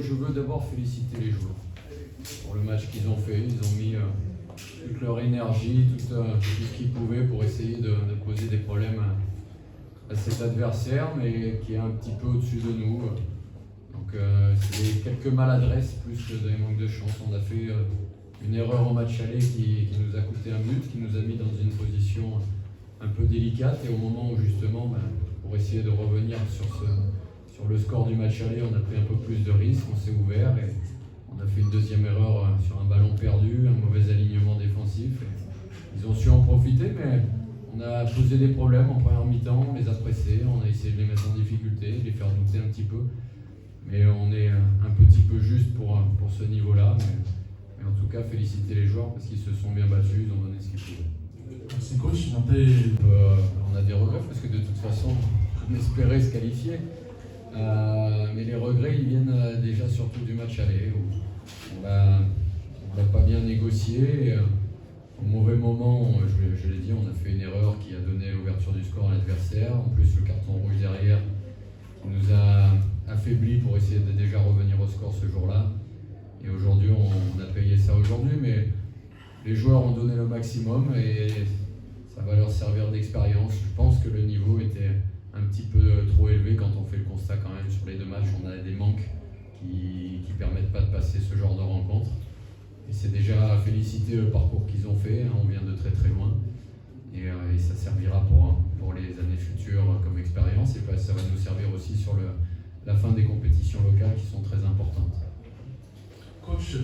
Je veux d'abord féliciter les joueurs pour le match qu'ils ont fait. Ils ont mis toute leur énergie, tout ce qu'ils pouvaient pour essayer de poser des problèmes à cet adversaire, mais qui est un petit peu au-dessus de nous. Donc c'est quelques maladresses plus que des manques de chance. On a fait une erreur en match aller qui nous a coûté un but, qui nous a mis dans une position un peu délicate, et au moment où justement, pour essayer de revenir sur le score du match aller, on a pris un peu plus de risques, on s'est ouvert et on a fait une deuxième erreur sur un ballon perdu, un mauvais alignement défensif. Ils ont su en profiter, mais on a posé des problèmes en première mi-temps, on les a pressés, on a essayé de les mettre en difficulté, de les faire douter un petit peu. Mais on est un petit peu juste pour ce niveau-là. Mais en tout cas, féliciter les joueurs parce qu'ils se sont bien battus, ils ont donné ce qu'ils pouvaient. Merci coach. On a des regrets parce que de toute façon, on espérait se qualifier. Mais les regrets, ils viennent déjà surtout du match aller où on l'a pas bien négocié. Au mauvais moment, je l'ai dit, on a fait une erreur qui a donné l'ouverture du score à l'adversaire. En plus, le carton rouge derrière qui nous a affaiblis pour essayer de déjà revenir au score ce jour-là. Et aujourd'hui, on a payé ça aujourd'hui, mais les joueurs ont donné le maximum et ça va leur servir d'expérience. Je pense que le niveau était un petit peu trop élevé quand on fait le constat quand même sur les deux matchs. On a des manques qui permettent pas de passer ce genre de rencontre. Et c'est déjà à féliciter le parcours qu'ils ont fait. On vient de très très loin. Et ça servira pour les années futures comme expérience. Et ça va nous servir aussi sur la fin des compétitions locales qui sont très importantes. Coach,